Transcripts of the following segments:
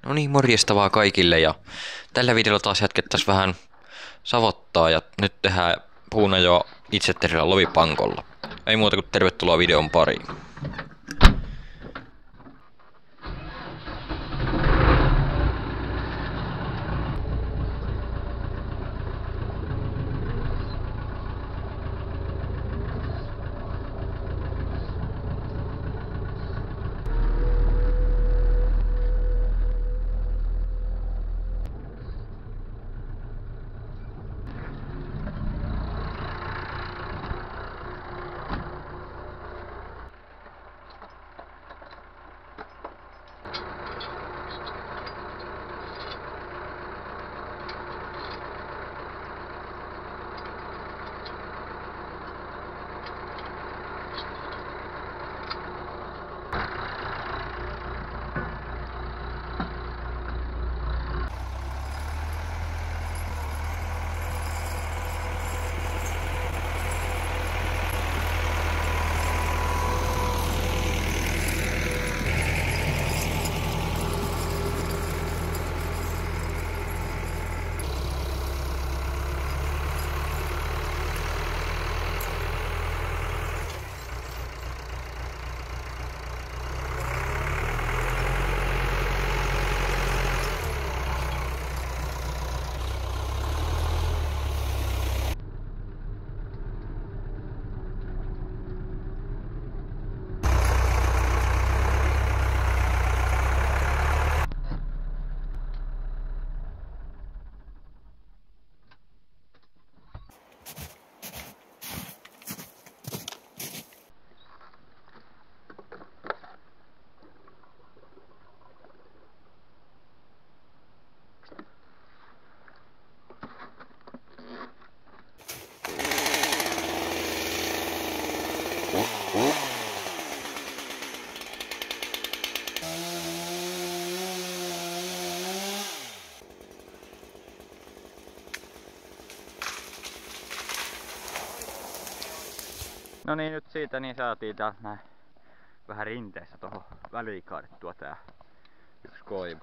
No niin, morjesta vaan kaikille ja tällä videolla taas jatkettaisiin vähän savottaa ja nyt tehdään puunajoa itse tehdään lovipankolla. Ei muuta kuin tervetuloa videon pariin. No niin, nyt siitä niin saatiin täältä näin vähän rinteessä tohon väliin kaadettua tää yksi koivu.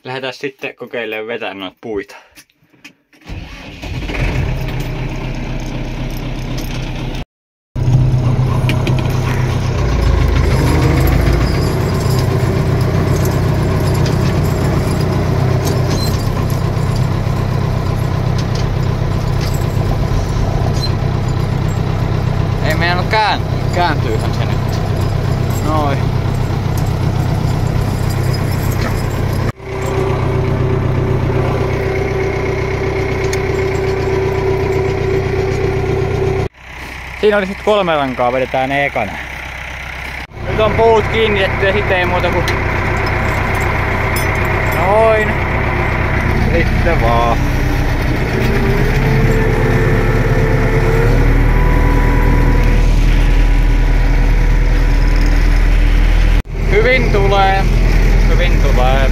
Lähdetään sitten kokeilemaan vetää noita puita. Ei meinannut kääntyyhän se nyt. Noin. Siinä oli sitten 3 lankaa, vedetään ne ekana. Nyt on puut kiinnitetty ja sitten ei muuta kuin noin. Sitten vaan. Hyvin tulee. Hyvin tulee.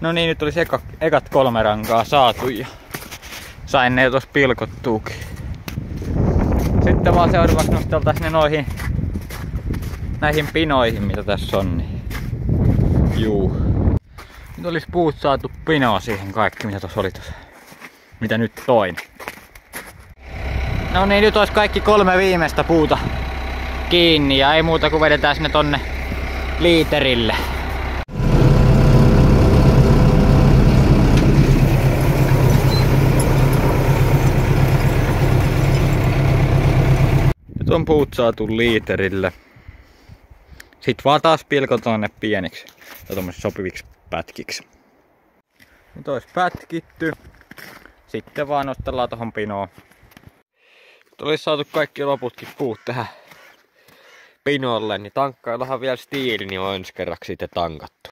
No niin, nyt olisi ekat 3 rankaa saatu ja sain ne tuossa pilkottuukin. Sitten vaan seuraavaksi nosteltaisiin ne näihin pinoihin mitä tässä on. Niin. Juu. Nyt olisi puut saatu pinoa siihen kaikki, mitä tuossa oli tuossa. Mitä nyt toin. No niin, nyt olisi kaikki 3 viimeistä puuta kiinni ja ei muuta kuin vedetään sinne tonne liiterille. Nyt on puut saatu liiterille. Sitten vaan taas pilkotaan ne pieniksi ja tommosiksi sopiviksi pätkiksi. Nyt olisi pätkitty. Sitten vaan nostellaan tohon pinoon. Nyt olisi saatu kaikki loputkin puut tähän pinolle, niin tankkaillahan vielä stiili, niin on ensi kerraksi sitten tankattu.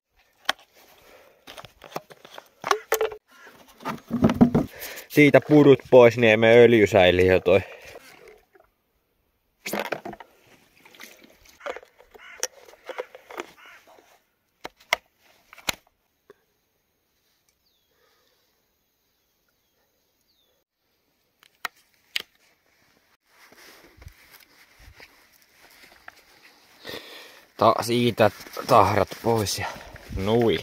Siitä purut pois, niin ei mene öljysäiliö toi. Siitä tahrat pois ja nui.